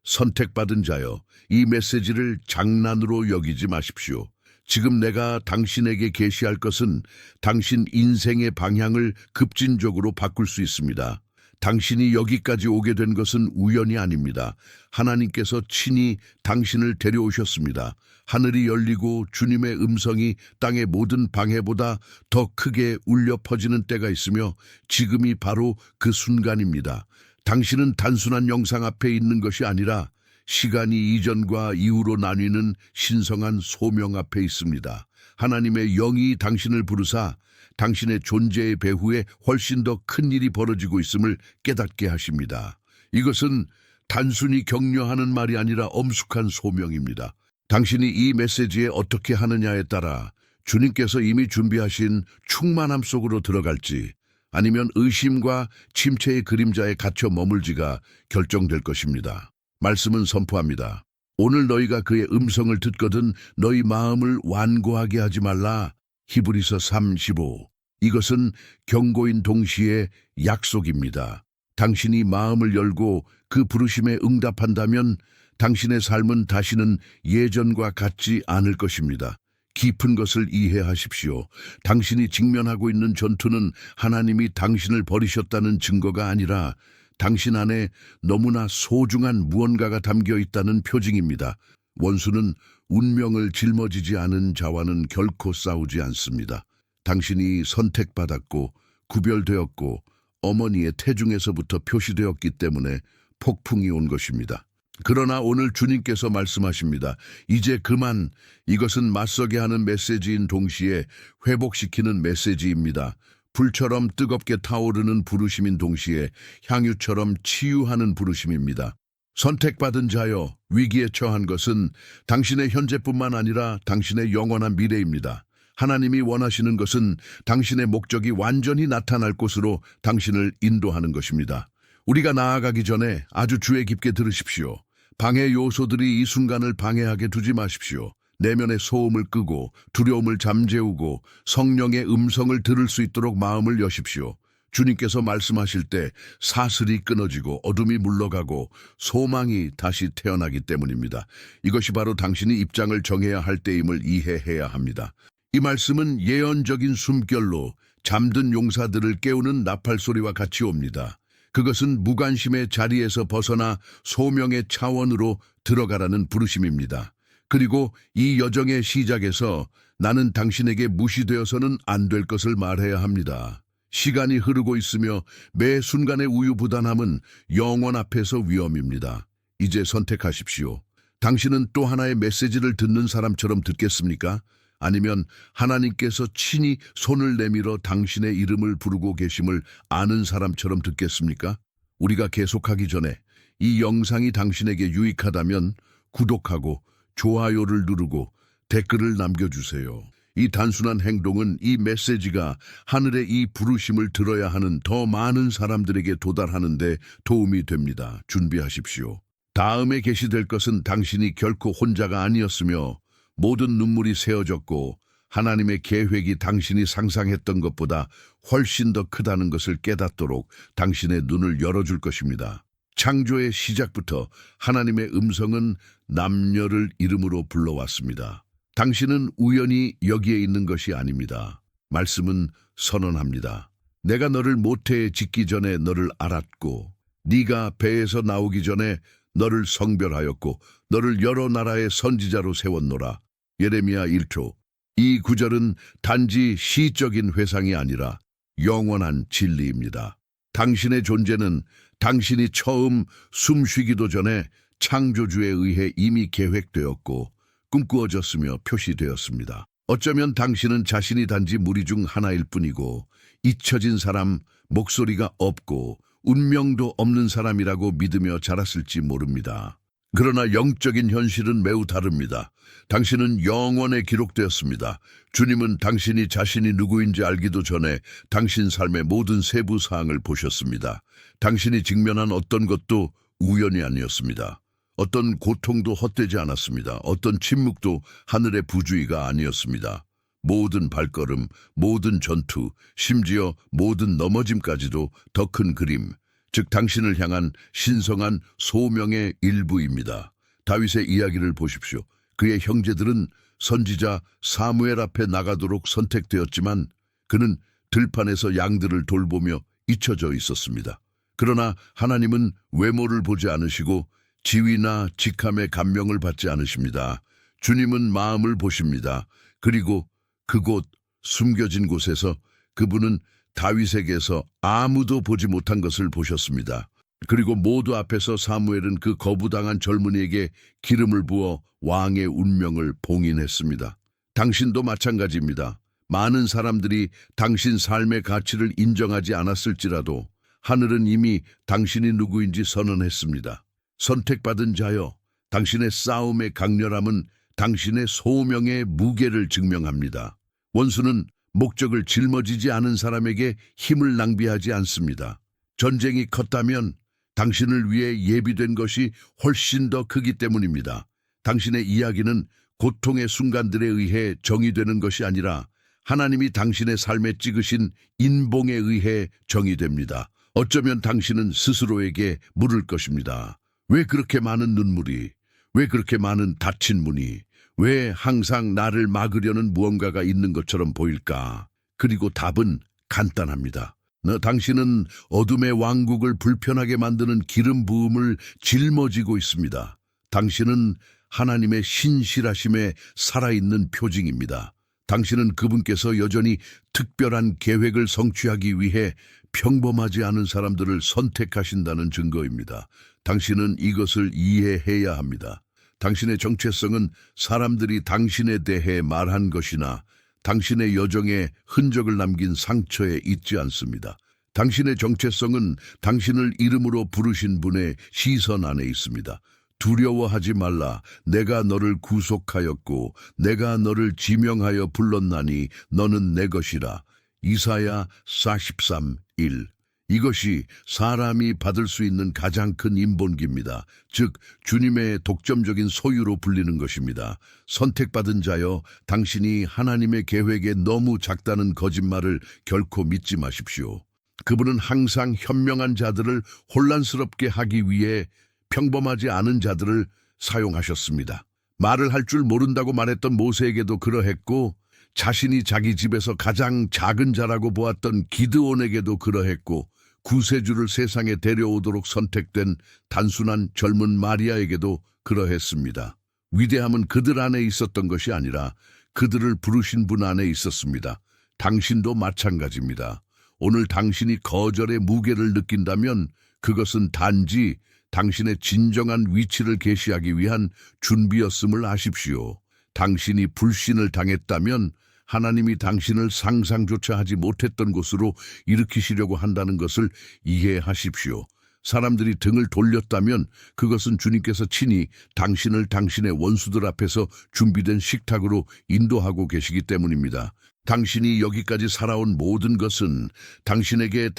선택받은 자여, 이 메시지를 장난으로 여기지 마십시오. 지금 내가 당신에게 계시할 것은 당신 인생의 방향을 급진적으로 바꿀 수 있습니다. 당신이 여기까지 오게 된 것은 우연이 아닙니다. 하나님께서 친히 당신을 데려오셨습니다. 하늘이 열리고 주님의 음성이 땅의 모든 방해보다 더 크게 울려 퍼지는 때가 있으며 지금이 바로 그 순간입니다. 당신은 단순한 영상 앞에 있는 것이 아니라 시간이 이전과 이후로 나뉘는 신성한 소명 앞에 있습니다. 하나님의 영이 당신을 부르사 당신의 존재의 배후에 훨씬 더 큰 일이 벌어지고 있음을 깨닫게 하십니다. 이것은 단순히 격려하는 말이 아니라 엄숙한 소명입니다. 당신이 이 메시지에 어떻게 하느냐에 따라 주님께서 이미 준비하신 충만함 속으로 들어갈지 아니면 의심과 침체의 그림자에 갇혀 머물지가 결정될 것입니다. 말씀은 선포합니다. 오늘 너희가 그의 음성을 듣거든 너희 마음을 완고하게 하지 말라. 히브리서 3:15. 이것은 경고인 동시에 약속입니다. 당신이 마음을 열고 그 부르심에 응답한다면 당신의 삶은 다시는 예전과 같지 않을 것입니다. 깊은 것을 이해하십시오. 당신이 직면하고 있는 전투는 하나님이 당신을 버리셨다는 증거가 아니라 당신 안에 너무나 소중한 무언가가 담겨 있다는 표징입니다. 원수는 운명을 짊어지지 않은 자와는 결코 싸우지 않습니다. 당신이 선택받았고 구별되었고 어머니의 태중에서부터 표시되었기 때문에 폭풍이 온 것입니다. 그러나 오늘 주님께서 말씀하십니다. 이제 그만. 이것은 맞서게 하는 메시지인 동시에 회복시키는 메시지입니다. 불처럼 뜨겁게 타오르는 부르심인 동시에 향유처럼 치유하는 부르심입니다. 선택받은 자여, 위기에 처한 것은 당신의 현재뿐만 아니라 당신의 영원한 미래입니다. 하나님이 원하시는 것은 당신의 목적이 완전히 나타날 곳으로 당신을 인도하는 것입니다. 우리가 나아가기 전에 아주 주의 깊게 들으십시오. 방해 요소들이 이 순간을 방해하게 두지 마십시오. 내면의 소음을 끄고 두려움을 잠재우고 성령의 음성을 들을 수 있도록 마음을 여십시오. 주님께서 말씀하실 때 사슬이 끊어지고 어둠이 물러가고 소망이 다시 태어나기 때문입니다. 이것이 바로 당신이 입장을 정해야 할 때임을 이해해야 합니다. 이 말씀은 예언적인 숨결로 잠든 용사들을 깨우는 나팔 소리와 같이 옵니다. 그것은 무관심의 자리에서 벗어나 소명의 차원으로 들어가라는 부르심입니다. 그리고 이 여정의 시작에서 나는 당신에게 무시되어서는 안 될 것을 말해야 합니다. 시간이 흐르고 있으며 매 순간의 우유부단함은 영원 앞에서 위험입니다. 이제 선택하십시오. 당신은 또 하나의 메시지를 듣는 사람처럼 듣겠습니까? 아니면 하나님께서 친히 손을 내밀어 당신의 이름을 부르고 계심을 아는 사람처럼 듣겠습니까? 우리가 계속하기 전에 이 영상이 당신에게 유익하다면 구독하고 좋아요를 누르고 댓글을 남겨주세요. 이 단순한 행동은 이 메시지가 하늘의 이 부르심을 들어야 하는 더 많은 사람들에게 도달하는 데 도움이 됩니다. 준비하십시오. 다음에 게시될 것은 당신이 결코 혼자가 아니었으며 모든 눈물이 새어졌고 하나님의 계획이 당신이 상상했던 것보다 훨씬 더 크다는 것을 깨닫도록 당신의 눈을 열어줄 것입니다. 창조의 시작부터 하나님의 음성은 남녀를 이름으로 불러왔습니다. 당신은 우연히 여기에 있는 것이 아닙니다. 말씀은 선언합니다. 내가 너를 모태에 짓기 전에 너를 알았고 네가 배에서 나오기 전에 너를 성별하였고 너를 여러 나라의 선지자로 세웠노라. 예레미야 1조. 이 구절은 단지 시적인 회상이 아니라 영원한 진리입니다. 당신의 존재는 당신이 처음 숨쉬기도 전에 창조주에 의해 이미 계획되었고 꿈꾸어졌으며 표시되었습니다. 어쩌면 당신은 자신이 단지 무리 중 하나일 뿐이고 잊혀진 사람, 목소리가 없고 운명도 없는 사람이라고 믿으며 자랐을지 모릅니다. 그러나 영적인 현실은 매우 다릅니다. 당신은 영원에 기록되었습니다. 주님은 당신이 자신이 누구인지 알기도 전에 당신 삶의 모든 세부 사항을 보셨습니다. 당신이 직면한 어떤 것도 우연이 아니었습니다. 어떤 고통도 헛되지 않았습니다. 어떤 침묵도 하늘의 부주의가 아니었습니다. 모든 발걸음, 모든 전투, 심지어 모든 넘어짐까지도 더 큰 그림, 즉 당신을 향한 신성한 소명의 일부입니다. 다윗의 이야기를 보십시오. 그의 형제들은 선지자 사무엘 앞에 나가도록 선택되었지만 그는 들판에서 양들을 돌보며 잊혀져 있었습니다. 그러나 하나님은 외모를 보지 않으시고 지위나 직함의 감명을 받지 않으십니다. 주님은 마음을 보십니다. 그리고 그곳 숨겨진 곳에서 그분은 다윗에게서 아무도 보지 못한 것을 보셨습니다. 그리고 모두 앞에서 사무엘은 그 거부당한 젊은이에게 기름을 부어 왕의 운명을 봉인했습니다. 당신도 마찬가지입니다. 많은 사람들이 당신 삶의 가치를 인정하지 않았을지라도 하늘은 이미 당신이 누구인지 선언했습니다. 선택받은 자여, 당신의 싸움의 강렬함은 당신의 소명의 무게를 증명합니다. 원수는 목적을 짊어지지 않은 사람에게 힘을 낭비하지 않습니다. 전쟁이 컸다면 당신을 위해 예비된 것이 훨씬 더 크기 때문입니다. 당신의 이야기는 고통의 순간들에 의해 정의되는 것이 아니라 하나님이 당신의 삶에 찍으신 인봉에 의해 정의됩니다. 어쩌면 당신은 스스로에게 물을 것입니다. 왜 그렇게 많은 눈물이, 왜 그렇게 많은 닫힌 문이, 왜 항상 나를 막으려는 무언가가 있는 것처럼 보일까? 그리고 답은 간단합니다. 당신은 어둠의 왕국을 불편하게 만드는 기름 부음을 짊어지고 있습니다. 당신은 하나님의 신실하심에 살아있는 표징입니다. 당신은 그분께서 여전히 특별한 계획을 성취하기 위해 평범하지 않은 사람들을 선택하신다는 증거입니다. 당신은 이것을 이해해야 합니다. 당신의 정체성은 사람들이 당신에 대해 말한 것이나 당신의 여정에 흔적을 남긴 상처에 있지 않습니다. 당신의 정체성은 당신을 이름으로 부르신 분의 시선 안에 있습니다. 두려워하지 말라. 내가 너를 구속하였고 내가 너를 지명하여 불렀나니 너는 내 것이라. 이사야 43:1. 이것이 사람이 받을 수 있는 가장 큰 인본기입니다. 즉 주님의 독점적인 소유로 불리는 것입니다. 선택받은 자여, 당신이 하나님의 계획에 너무 작다는 거짓말을 결코 믿지 마십시오. 그분은 항상 현명한 자들을 혼란스럽게 하기 위해 평범하지 않은 자들을 사용하셨습니다. 말을 할 줄 모른다고 말했던 모세에게도 그러했고 자신이 자기 집에서 가장 작은 자라고 보았던 기드온에게도 그러했고 구세주를 세상에 데려오도록 선택된 단순한 젊은 마리아에게도 그러했습니다. 위대함은 그들 안에 있었던 것이 아니라 그들을 부르신 분 안에 있었습니다. 당신도 마찬가지입니다. 오늘 당신이 거절의 무게를 느낀다면 그것은 단지 당신의 진정한 위치를 계시하기 위한 준비였음을 아십시오. 당신이 불신을 당했다면 하나님이 당신을 상상조차 하지 못했던 곳으로 일으키시려고 한다는 것을 이해하십시오. 사람들이 등을 돌렸다면 그것은 주님께서 친히 당신을 당신의 원수들 앞에서 준비된 식탁으로 인도하고 계시기 때문입니다. 당신이 여기까지 살아온 모든 것은 당신에게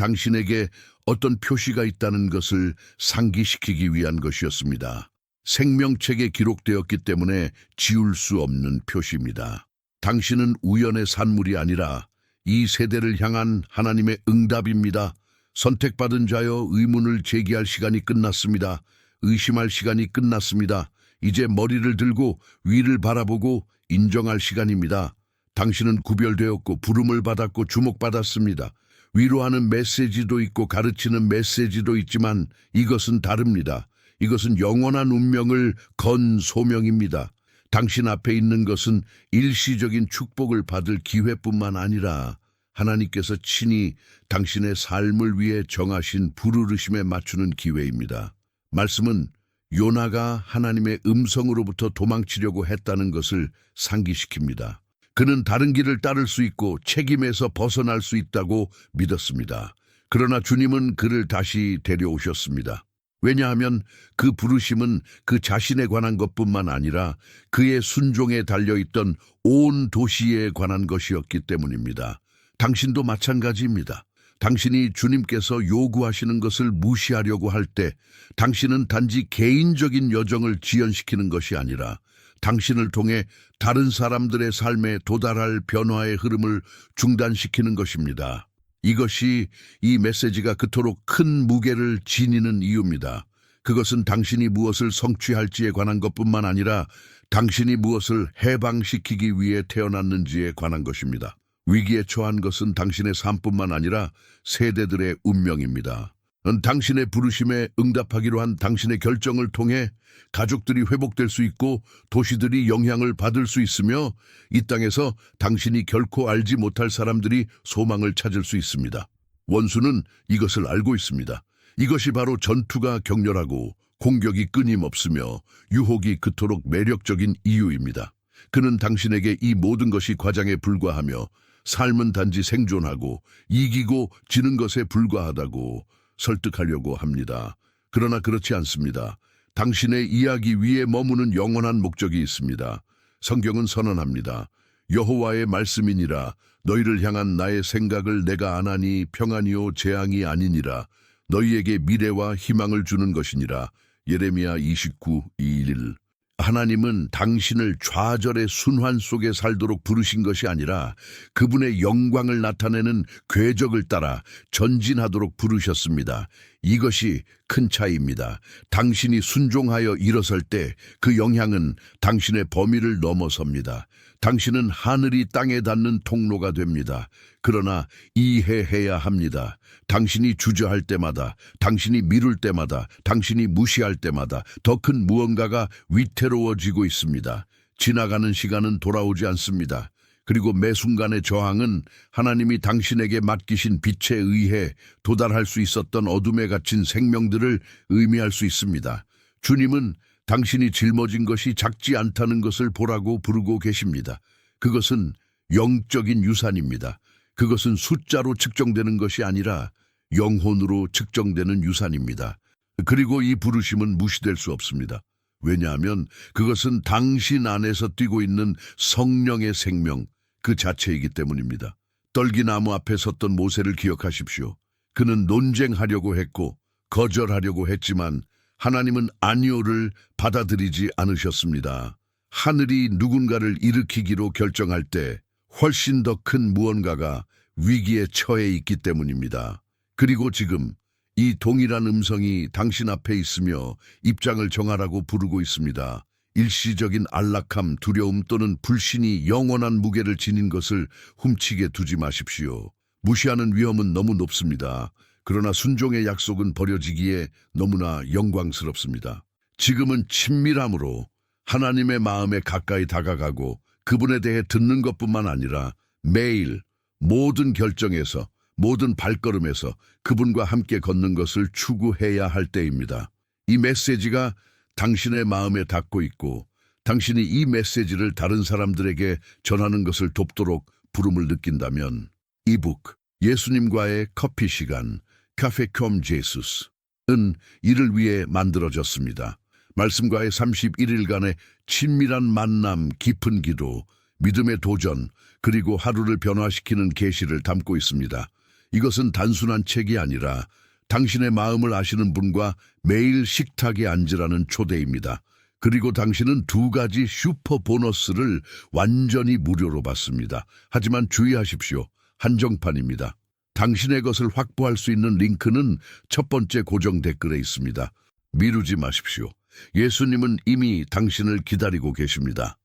어떤 표시가 있다는 것을 상기시키기 위한 것이었습니다. 생명책에 기록되었기 때문에 지울 수 없는 표시입니다. 당신은 우연의 산물이 아니라 이 세대를 향한 하나님의 응답입니다. 선택받은 자여, 의문을 제기할 시간이 끝났습니다. 의심할 시간이 끝났습니다. 이제 머리를 들고 위를 바라보고 인정할 시간입니다. 당신은 구별되었고 부름을 받았고 주목받았습니다. 위로하는 메시지도 있고 가르치는 메시지도 있지만 이것은 다릅니다. 이것은 영원한 운명을 건 소명입니다. 당신 앞에 있는 것은 일시적인 축복을 받을 기회뿐만 아니라 하나님께서 친히 당신의 삶을 위해 정하신 부르심에 맞추는 기회입니다. 말씀은 요나가 하나님의 음성으로부터 도망치려고 했다는 것을 상기시킵니다. 그는 다른 길을 따를 수 있고 책임에서 벗어날 수 있다고 믿었습니다. 그러나 주님은 그를 다시 데려오셨습니다. 왜냐하면 그 부르심은 그 자신에 관한 것뿐만 아니라 그의 순종에 달려있던 온 도시에 관한 것이었기 때문입니다. 당신도 마찬가지입니다. 당신이 주님께서 요구하시는 것을 무시하려고 할 때 당신은 단지 개인적인 여정을 지연시키는 것이 아니라 당신을 통해 다른 사람들의 삶에 도달할 변화의 흐름을 중단시키는 것입니다. 이것이 이 메시지가 그토록 큰 무게를 지니는 이유입니다. 그것은 당신이 무엇을 성취할지에 관한 것뿐만 아니라 당신이 무엇을 해방시키기 위해 태어났는지에 관한 것입니다. 위기에 처한 것은 당신의 삶뿐만 아니라 세대들의 운명입니다. 당신의 부르심에 응답하기로 한 당신의 결정을 통해 가족들이 회복될 수 있고 도시들이 영향을 받을 수 있으며 이 땅에서 당신이 결코 알지 못할 사람들이 소망을 찾을 수 있습니다. 원수는 이것을 알고 있습니다. 이것이 바로 전투가 격렬하고 공격이 끊임없으며 유혹이 그토록 매력적인 이유입니다. 그는 당신에게 이 모든 것이 과장에 불과하며 삶은 단지 생존하고 이기고 지는 것에 불과하다고 설득하려고 합니다. 그러나 그렇지 않습니다. 당신의 이야기 위에 머무는 영원한 목적이 있습니다. 성경은 선언합니다. 여호와의 말씀이니라 너희를 향한 나의 생각을 내가 아나니 평안이요 재앙이 아니니라 너희에게 미래와 희망을 주는 것이니라. 예레미야 29:21. 하나님은 당신을 좌절의 순환 속에 살도록 부르신 것이 아니라 그분의 영광을 나타내는 궤적을 따라 전진하도록 부르셨습니다. 이것이 큰 차이입니다. 당신이 순종하여 일어설 때 그 영향은 당신의 범위를 넘어섭니다. 당신은 하늘이 땅에 닿는 통로가 됩니다. 그러나 이해해야 합니다. 당신이 주저할 때마다, 당신이 미룰 때마다, 당신이 무시할 때마다 더 큰 무언가가 위태로워지고 있습니다. 지나가는 시간은 돌아오지 않습니다. 그리고 매 순간의 저항은 하나님이 당신에게 맡기신 빛에 의해 도달할 수 있었던 어둠에 갇힌 생명들을 의미할 수 있습니다. 주님은 당신이 짊어진 것이 작지 않다는 것을 보라고 부르고 계십니다. 그것은 영적인 유산입니다. 그것은 숫자로 측정되는 것이 아니라 영혼으로 측정되는 유산입니다. 그리고 이 부르심은 무시될 수 없습니다. 왜냐하면 그것은 당신 안에서 뛰고 있는 성령의 생명 그 자체이기 때문입니다. 떨기나무 앞에 섰던 모세를 기억하십시오. 그는 논쟁하려고 했고 거절하려고 했지만 하나님은 아니오를 받아들이지 않으셨습니다. 하늘이 누군가를 일으키기로 결정할 때 훨씬 더 큰 무언가가 위기에 처해 있기 때문입니다. 그리고 지금 이 동일한 음성이 당신 앞에 있으며 입장을 정하라고 부르고 있습니다. 일시적인 안락함, 두려움 또는 불신이 영원한 무게를 지닌 것을 훔치게 두지 마십시오. 무시하는 위험은 너무 높습니다. 그러나 순종의 약속은 버려지기에 너무나 영광스럽습니다. 지금은 친밀함으로 하나님의 마음에 가까이 다가가고 그분에 대해 듣는 것뿐만 아니라 매일 모든 결정에서 모든 발걸음에서 그분과 함께 걷는 것을 추구해야 할 때입니다. 이 메시지가 당신의 마음에 닿고 있고 당신이 이 메시지를 다른 사람들에게 전하는 것을 돕도록 부름을 느낀다면 이북 예수님과의 커피 시간 카페 콤 제수스은 이를 위해 만들어졌습니다. 말씀과의 31일간의 친밀한 만남, 깊은 기도, 믿음의 도전, 그리고 하루를 변화시키는 계시를 담고 있습니다. 이것은 단순한 책이 아니라 당신의 마음을 아시는 분과 매일 식탁에 앉으라는 초대입니다. 그리고 당신은 2가지 슈퍼 보너스를 완전히 무료로 받습니다. 하지만 주의하십시오. 한정판입니다. 당신의 것을 확보할 수 있는 링크는 첫 번째 고정 댓글에 있습니다. 미루지 마십시오. 예수님은 이미 당신을 기다리고 계십니다.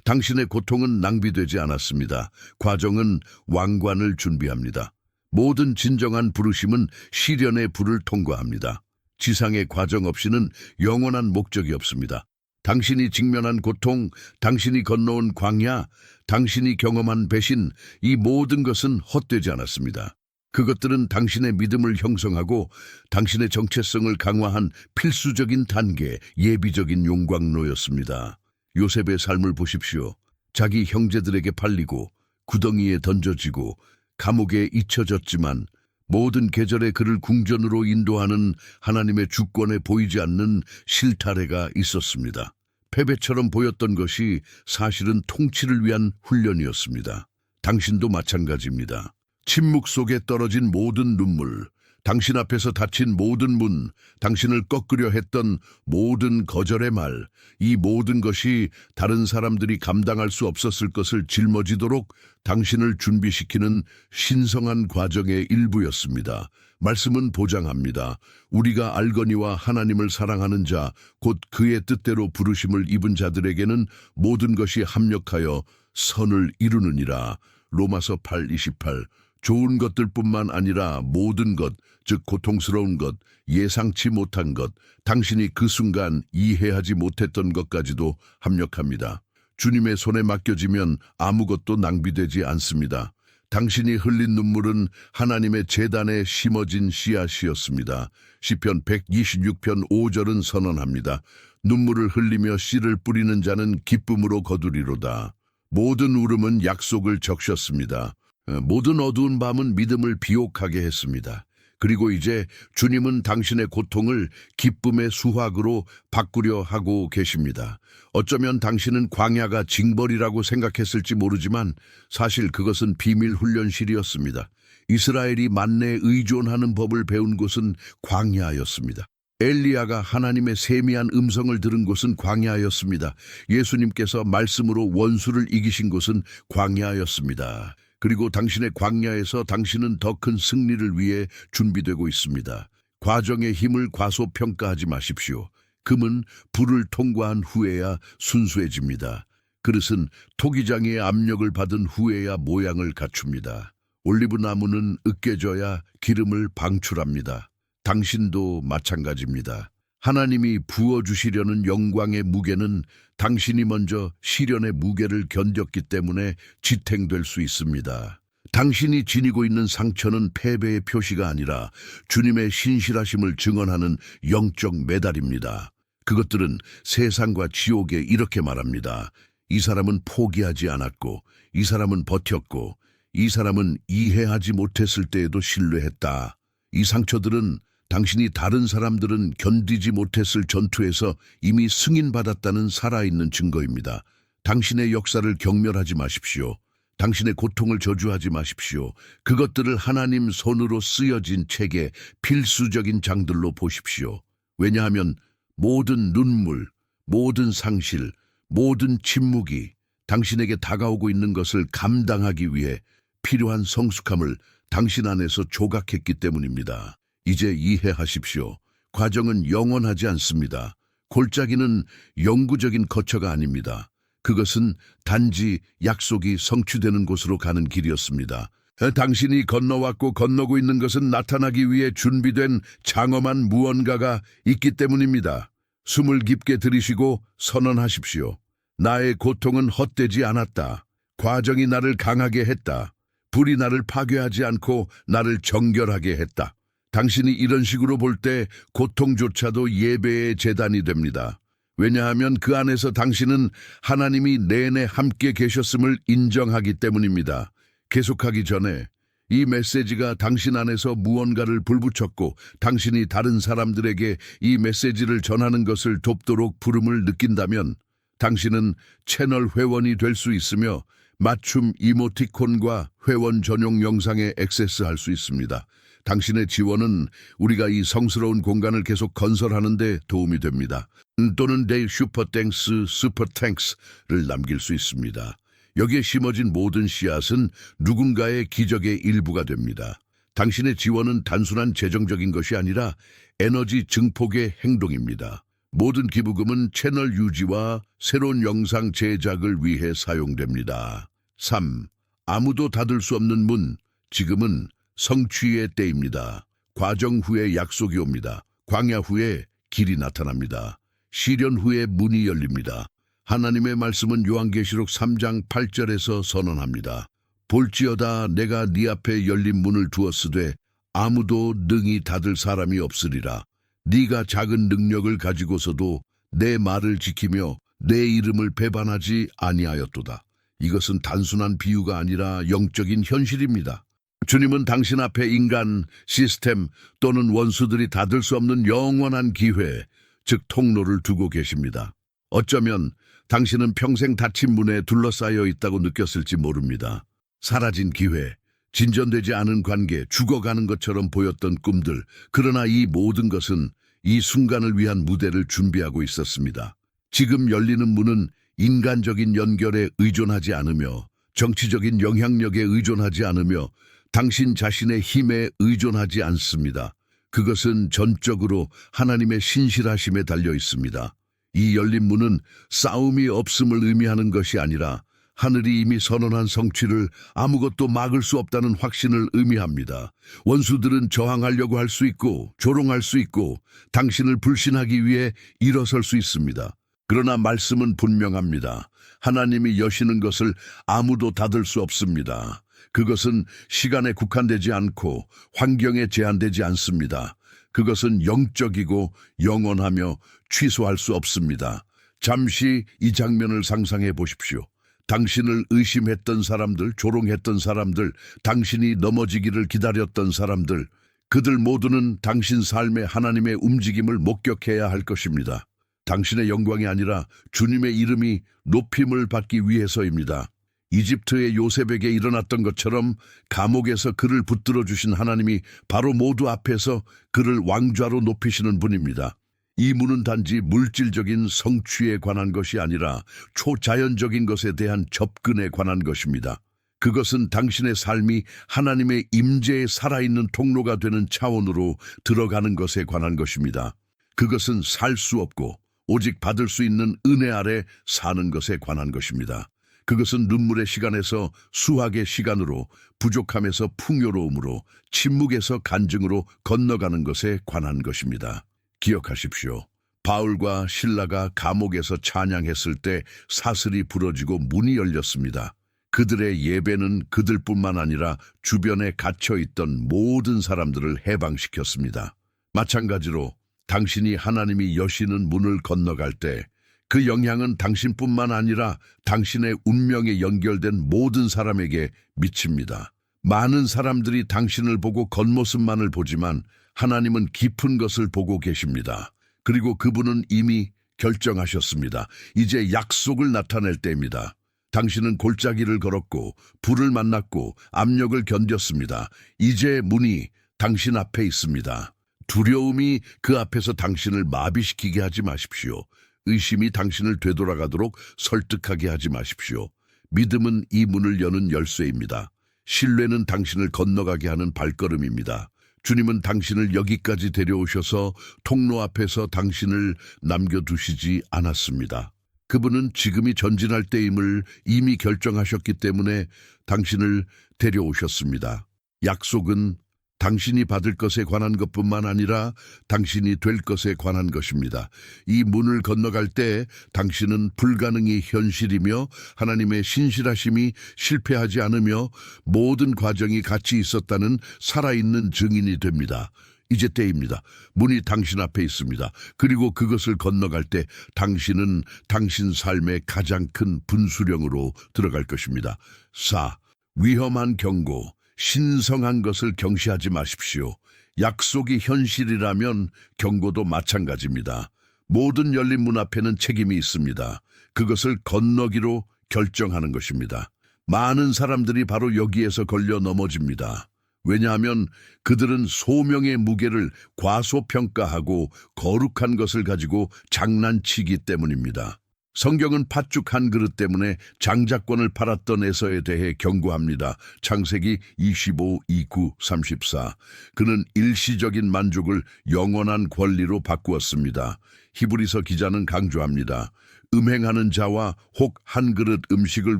당신의 고통은 낭비되지 않았습니다. 과정은 왕관을 준비합니다. 모든 진정한 부르심은 시련의 불을 통과합니다. 지상의 과정 없이는 영원한 목적이 없습니다. 당신이 직면한 고통, 당신이 건너온 광야, 당신이 경험한 배신, 이 모든 것은 헛되지 않았습니다. 그것들은 당신의 믿음을 형성하고 당신의 정체성을 강화한 필수적인 단계, 예비적인 용광로였습니다. 요셉의 삶을 보십시오. 자기 형제들에게 팔리고 구덩이에 던져지고 감옥에 잊혀졌지만 모든 계절에 그를 궁전으로 인도하는 하나님의 주권에 보이지 않는 실타래가 있었습니다. 패배처럼 보였던 것이 사실은 통치를 위한 훈련이었습니다. 당신도 마찬가지입니다. 침묵 속에 떨어진 모든 눈물, 당신 앞에서 닫힌 모든 문, 당신을 꺾으려 했던 모든 거절의 말, 이 모든 것이 다른 사람들이 감당할 수 없었을 것을 짊어지도록 당신을 준비시키는 신성한 과정의 일부였습니다. 말씀은 보장합니다. 우리가 알거니와 하나님을 사랑하는 자, 곧 그의 뜻대로 부르심을 입은 자들에게는 모든 것이 합력하여 선을 이루느니라. 로마서 8:28. 좋은 것들뿐만 아니라 모든 것, 즉 고통스러운 것, 예상치 못한 것, 당신이 그 순간 이해하지 못했던 것까지도 합력합니다. 주님의 손에 맡겨지면 아무것도 낭비되지 않습니다. 당신이 흘린 눈물은 하나님의 제단에 심어진 씨앗이었습니다. 시편 126편 5절은 선언합니다. 눈물을 흘리며 씨를 뿌리는 자는 기쁨으로 거두리로다. 모든 울음은 약속을 적셨습니다. 모든 어두운 밤은 믿음을 비옥하게 했습니다. 그리고 이제 주님은 당신의 고통을 기쁨의 수확으로 바꾸려 하고 계십니다. 어쩌면 당신은 광야가 징벌이라고 생각했을지 모르지만 사실 그것은 비밀 훈련실이었습니다. 이스라엘이 만나에 의존하는 법을 배운 곳은 광야였습니다. 엘리야가 하나님의 세미한 음성을 들은 곳은 광야였습니다. 예수님께서 말씀으로 원수를 이기신 곳은 광야였습니다. 그리고 당신의 광야에서 당신은 더 큰 승리를 위해 준비되고 있습니다. 과정의 힘을 과소평가하지 마십시오. 금은 불을 통과한 후에야 순수해집니다. 그릇은 토기장의 압력을 받은 후에야 모양을 갖춥니다. 올리브 나무는 으깨져야 기름을 방출합니다. 당신도 마찬가지입니다. 하나님이 부어주시려는 영광의 무게는 당신이 먼저 시련의 무게를 견뎠기 때문에 지탱될 수 있습니다. 당신이 지니고 있는 상처는 패배의 표시가 아니라 주님의 신실하심을 증언하는 영적 메달입니다. 그것들은 세상과 지옥에 이렇게 말합니다. 이 사람은 포기하지 않았고, 이 사람은 버텼고, 이 사람은 이해하지 못했을 때에도 신뢰했다. 이 상처들은 당신이 다른 사람들은 견디지 못했을 전투에서 이미 승인받았다는 살아있는 증거입니다. 당신의 역사를 경멸하지 마십시오. 당신의 고통을 저주하지 마십시오. 그것들을 하나님 손으로 쓰여진 책의 필수적인 장들로 보십시오. 왜냐하면 모든 눈물, 모든 상실, 모든 침묵이 당신에게 다가오고 있는 것을 감당하기 위해 필요한 성숙함을 당신 안에서 조각했기 때문입니다. 이제 이해하십시오. 과정은 영원하지 않습니다. 골짜기는 영구적인 거처가 아닙니다. 그것은 단지 약속이 성취되는 곳으로 가는 길이었습니다. 당신이 건너왔고 건너고 있는 것은 나타나기 위해 준비된 장엄한 무언가가 있기 때문입니다. 숨을 깊게 들이쉬고 선언하십시오. 나의 고통은 헛되지 않았다. 과정이 나를 강하게 했다. 불이 나를 파괴하지 않고 나를 정결하게 했다. 당신이 이런 식으로 볼 때 고통조차도 예배의 제단이 됩니다. 왜냐하면 그 안에서 당신은 하나님이 내내 함께 계셨음을 인정하기 때문입니다. 계속하기 전에 이 메시지가 당신 안에서 무언가를 불붙였고 당신이 다른 사람들에게 이 메시지를 전하는 것을 돕도록 부름을 느낀다면 당신은 채널 회원이 될 수 있으며 맞춤 이모티콘과 회원 전용 영상에 액세스할 수 있습니다. 당신의 지원은 우리가 이 성스러운 공간을 계속 건설하는 데 도움이 됩니다. 또는 내일 슈퍼땡스, 슈퍼탱크스를 남길 수 있습니다. 여기에 심어진 모든 씨앗은 누군가의 기적의 일부가 됩니다. 당신의 지원은 단순한 재정적인 것이 아니라 에너지 증폭의 행동입니다. 모든 기부금은 채널 유지와 새로운 영상 제작을 위해 사용됩니다. 3. 아무도 닫을 수 없는 문. 지금은 성취의 때입니다. 과정 후에 약속이 옵니다. 광야 후에 길이 나타납니다. 시련 후에 문이 열립니다. 하나님의 말씀은 요한계시록 3장 8절에서 선언합니다. 볼지어다 내가 네 앞에 열린 문을 두었으되 아무도 능히 닫을 사람이 없으리라. 네가 작은 능력을 가지고서도 내 말을 지키며 내 이름을 배반하지 아니하였도다. 이것은 단순한 비유가 아니라 영적인 현실입니다. 주님은 당신 앞에 인간, 시스템 또는 원수들이 닫을 수 없는 영원한 기회, 즉 통로를 두고 계십니다. 어쩌면 당신은 평생 닫힌 문에 둘러싸여 있다고 느꼈을지 모릅니다. 사라진 기회, 진전되지 않은 관계, 죽어가는 것처럼 보였던 꿈들, 그러나 이 모든 것은 이 순간을 위한 무대를 준비하고 있었습니다. 지금 열리는 문은 인간적인 연결에 의존하지 않으며 정치적인 영향력에 의존하지 않으며 당신 자신의 힘에 의존하지 않습니다. 그것은 전적으로 하나님의 신실하심에 달려 있습니다. 이 열린 문은 싸움이 없음을 의미하는 것이 아니라 하늘이 이미 선언한 성취를 아무것도 막을 수 없다는 확신을 의미합니다. 원수들은 저항하려고 할 수 있고 조롱할 수 있고 당신을 불신하기 위해 일어설 수 있습니다. 그러나 말씀은 분명합니다. 하나님이 여시는 것을 아무도 닫을 수 없습니다. 그것은 시간에 국한되지 않고 환경에 제한되지 않습니다. 그것은 영적이고 영원하며 취소할 수 없습니다. 잠시 이 장면을 상상해 보십시오. 당신을 의심했던 사람들, 조롱했던 사람들, 당신이 넘어지기를 기다렸던 사람들, 그들 모두는 당신 삶에 하나님의 움직임을 목격해야 할 것입니다. 당신의 영광이 아니라 주님의 이름이 높임을 받기 위해서입니다. 이집트의 요셉에게 일어났던 것처럼 감옥에서 그를 붙들어 주신 하나님이 바로 모두 앞에서 그를 왕좌로 높이시는 분입니다. 이 문은 단지 물질적인 성취에 관한 것이 아니라 초자연적인 것에 대한 접근에 관한 것입니다. 그것은 당신의 삶이 하나님의 임재에 살아있는 통로가 되는 차원으로 들어가는 것에 관한 것입니다. 그것은 살 수 없고 오직 받을 수 있는 은혜 아래 사는 것에 관한 것입니다. 그것은 눈물의 시간에서 수확의 시간으로, 부족함에서 풍요로움으로, 침묵에서 간증으로 건너가는 것에 관한 것입니다. 기억하십시오. 바울과 실라가 감옥에서 찬양했을 때 사슬이 부러지고 문이 열렸습니다. 그들의 예배는 그들뿐만 아니라 주변에 갇혀있던 모든 사람들을 해방시켰습니다. 마찬가지로 당신이 하나님이 여시는 문을 건너갈 때 그 영향은 당신뿐만 아니라 당신의 운명에 연결된 모든 사람에게 미칩니다. 많은 사람들이 당신을 보고 겉모습만을 보지만 하나님은 깊은 것을 보고 계십니다. 그리고 그분은 이미 결정하셨습니다. 이제 약속을 나타낼 때입니다. 당신은 골짜기를 걸었고 불을 만났고 압력을 견뎠습니다. 이제 문이 당신 앞에 있습니다. 두려움이 그 앞에서 당신을 마비시키게 하지 마십시오. 의심이 당신을 되돌아가도록 설득하게 하지 마십시오. 믿음은 이 문을 여는 열쇠입니다. 신뢰는 당신을 건너가게 하는 발걸음입니다. 주님은 당신을 여기까지 데려오셔서 통로 앞에서 당신을 남겨두시지 않았습니다. 그분은 지금이 전진할 때임을 이미 결정하셨기 때문에 당신을 데려오셨습니다. 약속은 당신이 받을 것에 관한 것뿐만 아니라 당신이 될 것에 관한 것입니다. 이 문을 건너갈 때 당신은 불가능이 현실이며 하나님의 신실하심이 실패하지 않으며 모든 과정이 같이 있었다는 살아있는 증인이 됩니다. 이제 때입니다. 문이 당신 앞에 있습니다. 그리고 그것을 건너갈 때 당신은 당신 삶의 가장 큰 분수령으로 들어갈 것입니다. 4. 위험한 경고. 신성한 것을 경시하지 마십시오. 약속이 현실이라면 경고도 마찬가지입니다. 모든 열린 문 앞에는 책임이 있습니다. 그것을 건너기로 결정하는 것입니다. 많은 사람들이 바로 여기에서 걸려 넘어집니다. 왜냐하면 그들은 소명의 무게를 과소평가하고 거룩한 것을 가지고 장난치기 때문입니다. 성경은 팥죽 한 그릇 때문에 장자권을 팔았던 에서에 대해 경고합니다. 창세기 25, 29, 34. 그는 일시적인 만족을 영원한 권리로 바꾸었습니다. 히브리서 기자는 강조합니다. 음행하는 자와 혹 한 그릇 음식을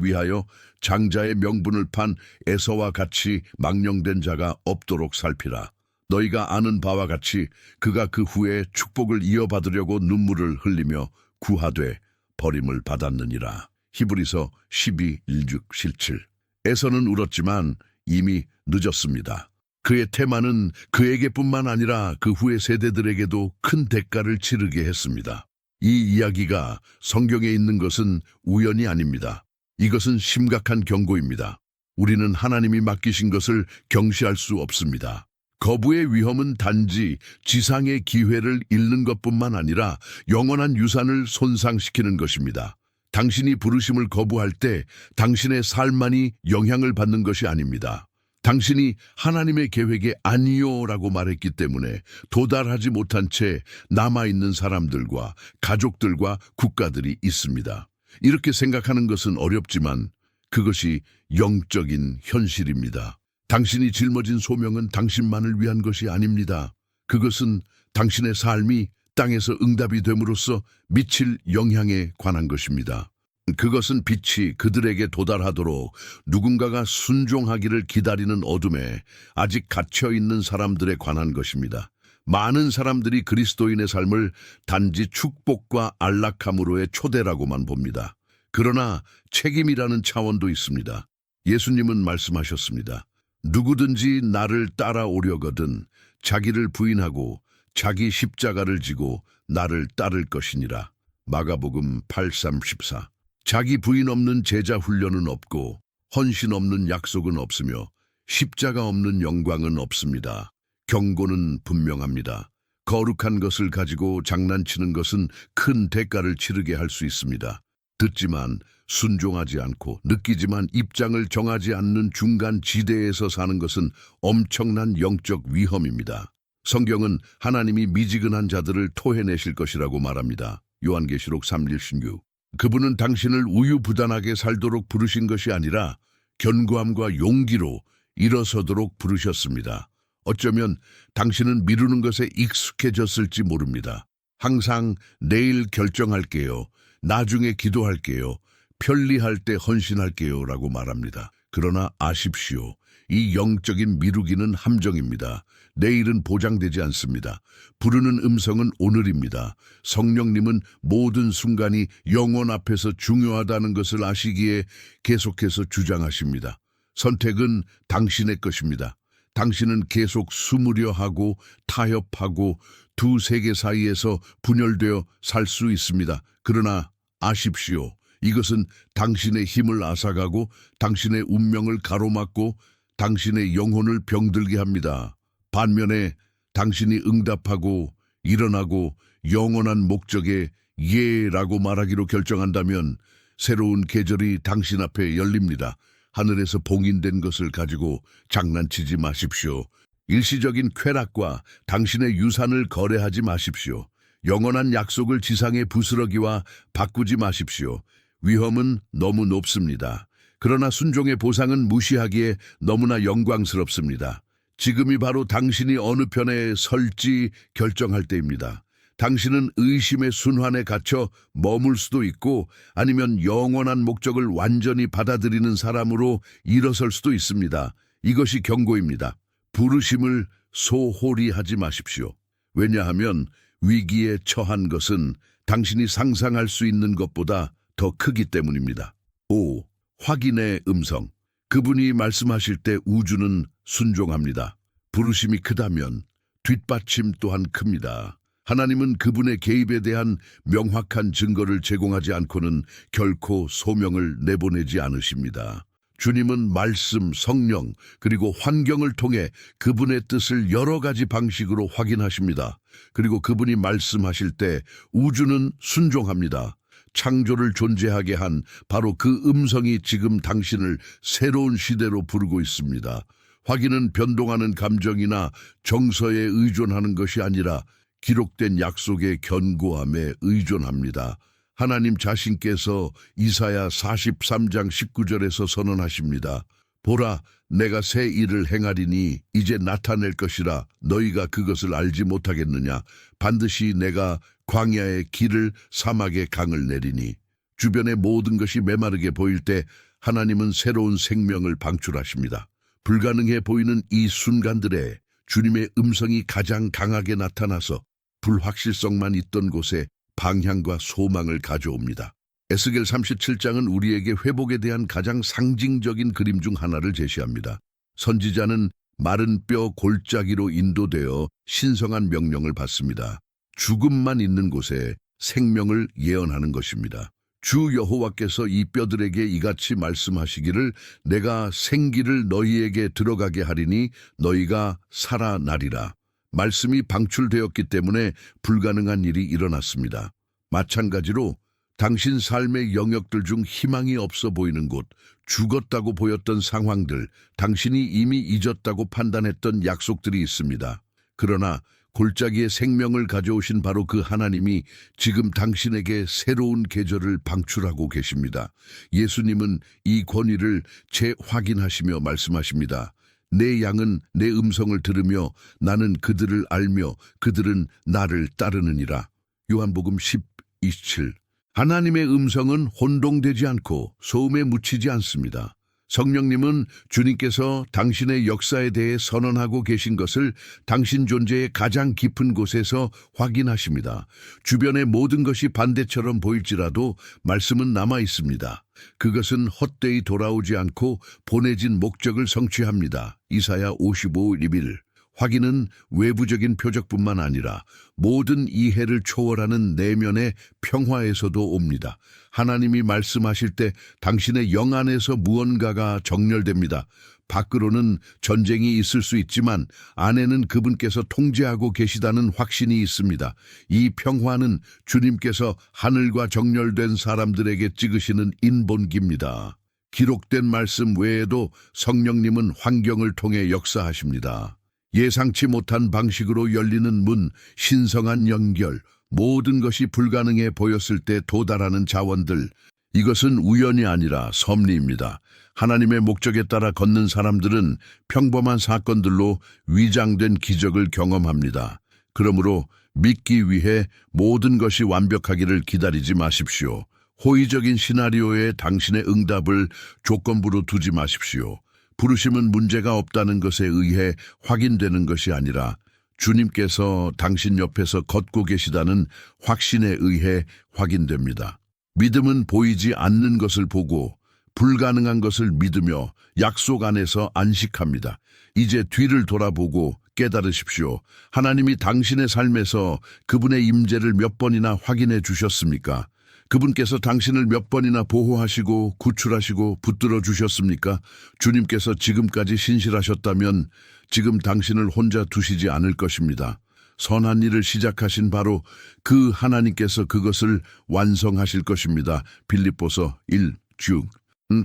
위하여 장자의 명분을 판 에서와 같이 망령된 자가 없도록 살피라. 너희가 아는 바와 같이 그가 그 후에 축복을 이어받으려고 눈물을 흘리며 구하되 버림을 받았느니라. 히브리서 12, 16, 17. 에서는 울었지만 이미 늦었습니다. 그의 태만은 그에게뿐만 아니라 그 후의 세대들에게도 큰 대가를 치르게 했습니다. 이 이야기가 성경에 있는 것은 우연이 아닙니다. 이것은 심각한 경고입니다. 우리는 하나님이 맡기신 것을 경시할 수 없습니다. 거부의 위험은 단지 지상의 기회를 잃는 것뿐만 아니라 영원한 유산을 손상시키는 것입니다. 당신이 부르심을 거부할 때 당신의 삶만이 영향을 받는 것이 아닙니다. 당신이 하나님의 계획에 아니요라고 말했기 때문에 도달하지 못한 채 남아있는 사람들과 가족들과 국가들이 있습니다. 이렇게 생각하는 것은 어렵지만 그것이 영적인 현실입니다. 당신이 짊어진 소명은 당신만을 위한 것이 아닙니다. 그것은 당신의 삶이 땅에서 응답이 됨으로써 미칠 영향에 관한 것입니다. 그것은 빛이 그들에게 도달하도록 누군가가 순종하기를 기다리는 어둠에 아직 갇혀있는 사람들에 관한 것입니다. 많은 사람들이 그리스도인의 삶을 단지 축복과 안락함으로의 초대라고만 봅니다. 그러나 책임이라는 차원도 있습니다. 예수님은 말씀하셨습니다. 누구든지 나를 따라오려거든 자기를 부인하고 자기 십자가를 지고 나를 따를 것이니라. 마가복음 8:14. 자기 부인 없는 제자 훈련은 없고 헌신 없는 약속은 없으며 십자가 없는 영광은 없습니다. 경고는 분명합니다. 거룩한 것을 가지고 장난치는 것은 큰 대가를 치르게 할 수 있습니다. 듣지만 순종하지 않고 느끼지만 입장을 정하지 않는 중간 지대에서 사는 것은 엄청난 영적 위험입니다. 성경은 하나님이 미지근한 자들을 토해내실 것이라고 말합니다. 요한계시록 3:16. 그분은 당신을 우유부단하게 살도록 부르신 것이 아니라 견고함과 용기로 일어서도록 부르셨습니다. 어쩌면 당신은 미루는 것에 익숙해졌을지 모릅니다. 항상 내일 결정할게요. 나중에 기도할게요. 편리할 때 헌신할게요. 라고 말합니다. 그러나 아십시오. 이 영적인 미루기는 함정입니다. 내일은 보장되지 않습니다. 부르는 음성은 오늘입니다. 성령님은 모든 순간이 영혼 앞에서 중요하다는 것을 아시기에 계속해서 주장하십니다. 선택은 당신의 것입니다. 당신은 계속 숨으려 하고 타협하고 두 세계 사이에서 분열되어 살 수 있습니다. 그러나 아십시오. 이것은 당신의 힘을 앗아가고 당신의 운명을 가로막고 당신의 영혼을 병들게 합니다. 반면에 당신이 응답하고 일어나고 영원한 목적에 예라고 말하기로 결정한다면 새로운 계절이 당신 앞에 열립니다. 하늘에서 봉인된 것을 가지고 장난치지 마십시오. 일시적인 쾌락과 당신의 유산을 거래하지 마십시오. 영원한 약속을 지상의 부스러기와 바꾸지 마십시오. 위험은 너무 높습니다. 그러나 순종의 보상은 무시하기에 너무나 영광스럽습니다. 지금이 바로 당신이 어느 편에 설지 결정할 때입니다. 당신은 의심의 순환에 갇혀 머물 수도 있고 아니면 영원한 목적을 완전히 받아들이는 사람으로 일어설 수도 있습니다. 이것이 경고입니다. 부르심을 소홀히 하지 마십시오. 왜냐하면 위기에 처한 것은 당신이 상상할 수 있는 것보다 더 크기 때문입니다. 5. 확인의 음성. 그분이 말씀하실 때 우주는 순종합니다. 부르심이 크다면 뒷받침 또한 큽니다. 하나님은 그분의 개입에 대한 명확한 증거를 제공하지 않고는 결코 소명을 내보내지 않으십니다. 주님은 말씀, 성령, 그리고 환경을 통해 그분의 뜻을 여러 가지 방식으로 확인하십니다. 그리고 그분이 말씀하실 때 우주는 순종합니다. 창조를 존재하게 한 바로 그 음성이 지금 당신을 새로운 시대로 부르고 있습니다. 확인은 변동하는 감정이나 정서에 의존하는 것이 아니라 기록된 약속의 견고함에 의존합니다. 하나님 자신께서 이사야 43장 19절에서 선언하십니다. 보라, 내가 새 일을 행하리니 이제 나타낼 것이라 너희가 그것을 알지 못하겠느냐. 반드시 내가 광야의 길을 사막의 강을 내리니. 주변의 모든 것이 메마르게 보일 때 하나님은 새로운 생명을 방출하십니다. 불가능해 보이는 이 순간들에 주님의 음성이 가장 강하게 나타나서 불확실성만 있던 곳에 방향과 소망을 가져옵니다. 에스겔 37장은 우리에게 회복에 대한 가장 상징적인 그림 중 하나를 제시합니다. 선지자는 마른 뼈 골짜기로 인도되어 신성한 명령을 받습니다. 죽음만 있는 곳에 생명을 예언하는 것입니다. 주 여호와께서 이 뼈들에게 이같이 말씀하시기를 내가 생기를 너희에게 들어가게 하리니 너희가 살아나리라. 말씀이 방출되었기 때문에 불가능한 일이 일어났습니다. 마찬가지로 당신 삶의 영역들 중 희망이 없어 보이는 곳, 죽었다고 보였던 상황들, 당신이 이미 잊었다고 판단했던 약속들이 있습니다. 그러나 골짜기에 생명을 가져오신 바로 그 하나님이 지금 당신에게 새로운 계절을 방출하고 계십니다. 예수님은 이 권위를 재확인하시며 말씀하십니다. 내 양은 내 음성을 들으며 나는 그들을 알며 그들은 나를 따르느니라. 요한복음 10:27. 하나님의 음성은 혼동되지 않고 소음에 묻히지 않습니다. 성령님은 주님께서 당신의 역사에 대해 선언하고 계신 것을 당신 존재의 가장 깊은 곳에서 확인하십니다. 주변의 모든 것이 반대처럼 보일지라도 말씀은 남아 있습니다. 그것은 헛되이 돌아오지 않고 보내진 목적을 성취합니다. 이사야 55:1. 확인은 외부적인 표적뿐만 아니라 모든 이해를 초월하는 내면의 평화에서도 옵니다. 하나님이 말씀하실 때 당신의 영 안에서 무언가가 정렬됩니다. 밖으로는 전쟁이 있을 수 있지만 안에는 그분께서 통제하고 계시다는 확신이 있습니다. 이 평화는 주님께서 하늘과 정렬된 사람들에게 찍으시는 인본기입니다. 기록된 말씀 외에도 성령님은 환경을 통해 역사하십니다. 예상치 못한 방식으로 열리는 문, 신성한 연결, 모든 것이 불가능해 보였을 때 도달하는 자원들, 이것은 우연이 아니라 섭리입니다. 하나님의 목적에 따라 걷는 사람들은 평범한 사건들로 위장된 기적을 경험합니다. 그러므로 믿기 위해 모든 것이 완벽하기를 기다리지 마십시오. 호의적인 시나리오에 당신의 응답을 조건부로 두지 마십시오. 부르심은 문제가 없다는 것에 의해 확인되는 것이 아니라 주님께서 당신 옆에서 걷고 계시다는 확신에 의해 확인됩니다. 믿음은 보이지 않는 것을 보고 불가능한 것을 믿으며 약속 안에서 안식합니다. 이제 뒤를 돌아보고 깨달으십시오. 하나님이 당신의 삶에서 그분의 임재를 몇 번이나 확인해 주셨습니까? 그분께서 당신을 몇 번이나 보호하시고 구출하시고 붙들어 주셨습니까? 주님께서 지금까지 신실하셨다면 지금 당신을 혼자 두시지 않을 것입니다. 선한 일을 시작하신 바로 그 하나님께서 그것을 완성하실 것입니다. 빌립보서 1:6.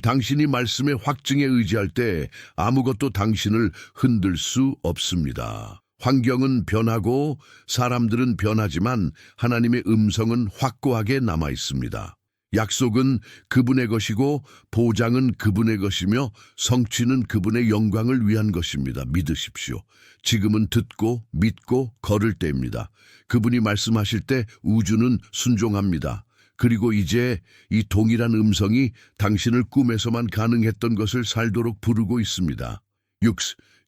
당신이 말씀의 확증에 의지할 때 아무것도 당신을 흔들 수 없습니다. 환경은 변하고 사람들은 변하지만 하나님의 음성은 확고하게 남아 있습니다. 약속은 그분의 것이고 보장은 그분의 것이며 성취는 그분의 영광을 위한 것입니다. 믿으십시오. 지금은 듣고 믿고 걸을 때입니다. 그분이 말씀하실 때 우주는 순종합니다. 그리고 이제 이 동일한 음성이 당신을 꿈에서만 가능했던 것을 살도록 부르고 있습니다. 6.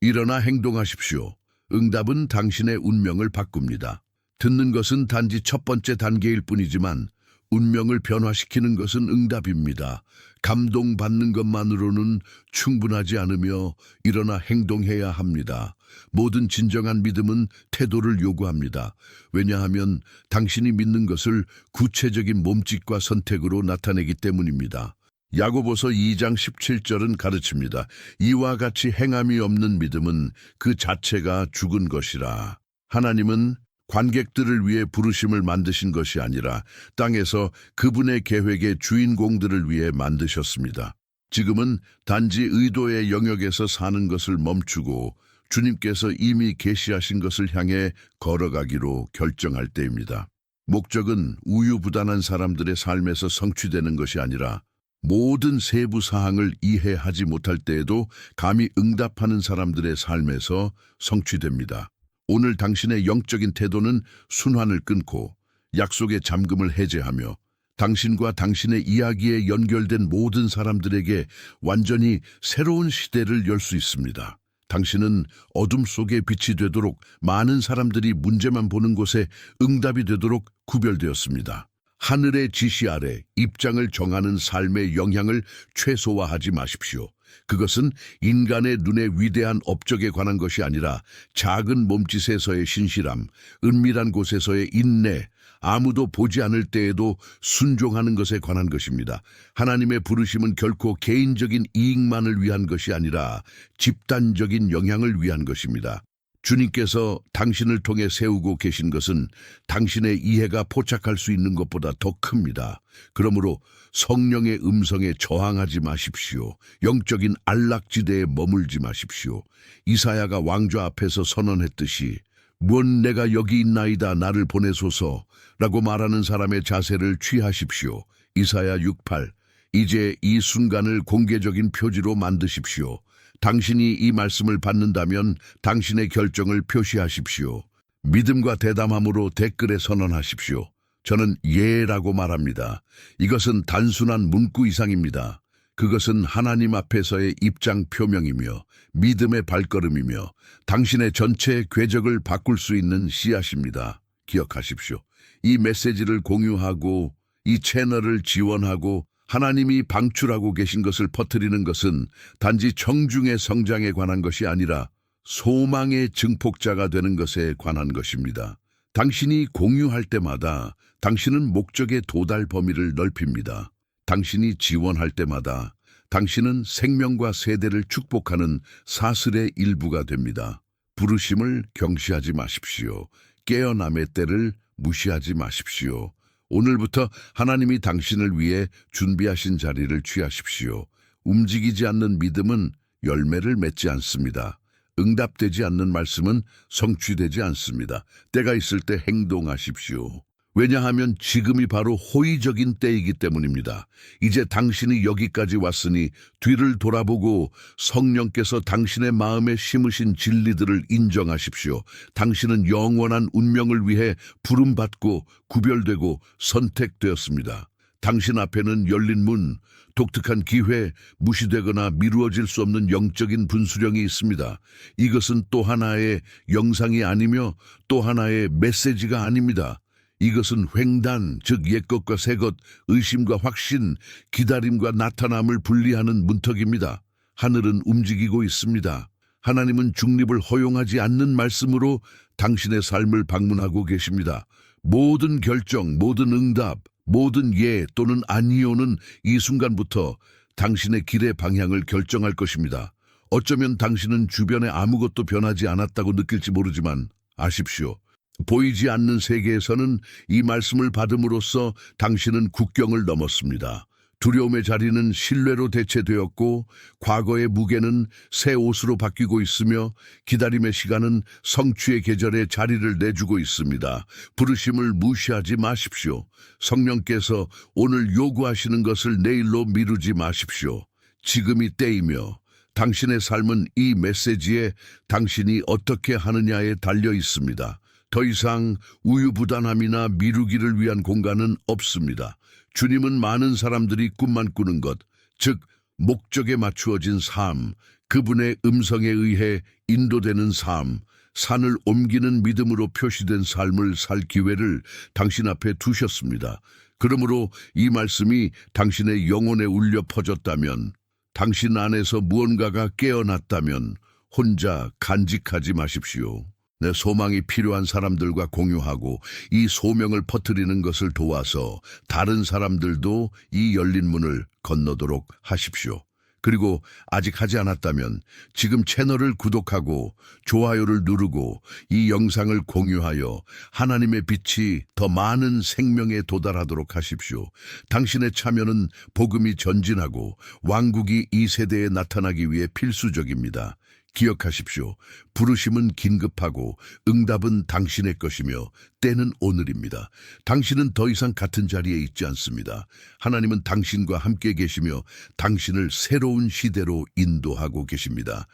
일어나 행동하십시오. 응답은 당신의 운명을 바꿉니다. 듣는 것은 단지 첫 번째 단계일 뿐이지만 운명을 변화시키는 것은 응답입니다. 감동받는 것만으로는 충분하지 않으며 일어나 행동해야 합니다. 모든 진정한 믿음은 태도를 요구합니다. 왜냐하면 당신이 믿는 것을 구체적인 몸짓과 선택으로 나타내기 때문입니다. 야고보서 2장 17절은 가르칩니다. 이와 같이 행함이 없는 믿음은 그 자체가 죽은 것이라. 하나님은 관객들을 위해 부르심을 만드신 것이 아니라 땅에서 그분의 계획의 주인공들을 위해 만드셨습니다. 지금은 단지 의도의 영역에서 사는 것을 멈추고 주님께서 이미 계시하신 것을 향해 걸어가기로 결정할 때입니다. 목적은 우유부단한 사람들의 삶에서 성취되는 것이 아니라 모든 세부 사항을 이해하지 못할 때에도 감히 응답하는 사람들의 삶에서 성취됩니다. 오늘 당신의 영적인 태도는 순환을 끊고 약속의 잠금을 해제하며 당신과 당신의 이야기에 연결된 모든 사람들에게 완전히 새로운 시대를 열 수 있습니다. 당신은 어둠 속에 빛이 되도록 많은 사람들이 문제만 보는 곳에 응답이 되도록 구별되었습니다. 하늘의 지시 아래 입장을 정하는 삶의 영향을 최소화하지 마십시오. 그것은 인간의 눈에 위대한 업적에 관한 것이 아니라 작은 몸짓에서의 신실함, 은밀한 곳에서의 인내, 아무도 보지 않을 때에도 순종하는 것에 관한 것입니다. 하나님의 부르심은 결코 개인적인 이익만을 위한 것이 아니라 집단적인 영향을 위한 것입니다. 주님께서 당신을 통해 세우고 계신 것은 당신의 이해가 포착할 수 있는 것보다 더 큽니다. 그러므로 성령의 음성에 저항하지 마십시오. 영적인 안락지대에 머물지 마십시오. 이사야가 왕좌 앞에서 선언했듯이 무언 내가 여기 있나이다 나를 보내소서 라고 말하는 사람의 자세를 취하십시오. 이사야 6:8 이제 이 순간을 공개적인 표지로 만드십시오. 당신이 이 말씀을 받는다면 당신의 결정을 표시하십시오. 믿음과 대담함으로 댓글에 선언하십시오. 저는 예라고 말합니다. 이것은 단순한 문구 이상입니다. 그것은 하나님 앞에서의 입장 표명이며 믿음의 발걸음이며 당신의 전체 궤적을 바꿀 수 있는 씨앗입니다. 기억하십시오. 이 메시지를 공유하고 이 채널을 지원하고 하나님이 방출하고 계신 것을 퍼뜨리는 것은 단지 청중의 성장에 관한 것이 아니라 소망의 증폭자가 되는 것에 관한 것입니다. 당신이 공유할 때마다 당신은 목적의 도달 범위를 넓힙니다. 당신이 지원할 때마다 당신은 생명과 세대를 축복하는 사슬의 일부가 됩니다. 부르심을 경시하지 마십시오. 깨어남의 때를 무시하지 마십시오. 오늘부터 하나님이 당신을 위해 준비하신 자리를 취하십시오. 움직이지 않는 믿음은 열매를 맺지 않습니다. 응답되지 않는 말씀은 성취되지 않습니다. 때가 있을 때 행동하십시오. 왜냐하면 지금이 바로 호의적인 때이기 때문입니다. 이제 당신이 여기까지 왔으니 뒤를 돌아보고 성령께서 당신의 마음에 심으신 진리들을 인정하십시오. 당신은 영원한 운명을 위해 부름받고 구별되고 선택되었습니다. 당신 앞에는 열린 문, 독특한 기회, 무시되거나 미루어질 수 없는 영적인 분수령이 있습니다. 이것은 또 하나의 영상이 아니며 또 하나의 메시지가 아닙니다. 이것은 횡단, 즉 옛것과 새것, 의심과 확신, 기다림과 나타남을 분리하는 문턱입니다. 하늘은 움직이고 있습니다. 하나님은 중립을 허용하지 않는 말씀으로 당신의 삶을 방문하고 계십니다. 모든 결정, 모든 응답, 모든 예 또는 아니요는 이 순간부터 당신의 길의 방향을 결정할 것입니다. 어쩌면 당신은 주변에 아무것도 변하지 않았다고 느낄지 모르지만 아십시오. 보이지 않는 세계에서는 이 말씀을 받음으로써 당신은 국경을 넘었습니다. 두려움의 자리는 신뢰로 대체되었고 과거의 무게는 새 옷으로 바뀌고 있으며 기다림의 시간은 성취의 계절에 자리를 내주고 있습니다. 부르심을 무시하지 마십시오. 성령께서 오늘 요구하시는 것을 내일로 미루지 마십시오. 지금이 때이며 당신의 삶은 이 메시지에 당신이 어떻게 하느냐에 달려 있습니다. 더 이상 우유부단함이나 미루기를 위한 공간은 없습니다. 주님은 많은 사람들이 꿈만 꾸는 것, 즉 목적에 맞추어진 삶, 그분의 음성에 의해 인도되는 삶, 산을 옮기는 믿음으로 표시된 삶을 살 기회를 당신 앞에 두셨습니다. 그러므로 이 말씀이 당신의 영혼에 울려 퍼졌다면, 당신 안에서 무언가가 깨어났다면 혼자 간직하지 마십시오. 내 소망이 필요한 사람들과 공유하고 이 소명을 퍼뜨리는 것을 도와서 다른 사람들도 이 열린 문을 건너도록 하십시오. 그리고 아직 하지 않았다면 지금 채널을 구독하고 좋아요를 누르고 이 영상을 공유하여 하나님의 빛이 더 많은 생명에 도달하도록 하십시오. 당신의 참여는 복음이 전진하고 왕국이 이 세대에 나타나기 위해 필수적입니다. 기억하십시오. 부르심은 긴급하고 응답은 당신의 것이며 때는 오늘입니다. 당신은 더 이상 같은 자리에 있지 않습니다. 하나님은 당신과 함께 계시며 당신을 새로운 시대로 인도하고 계십니다.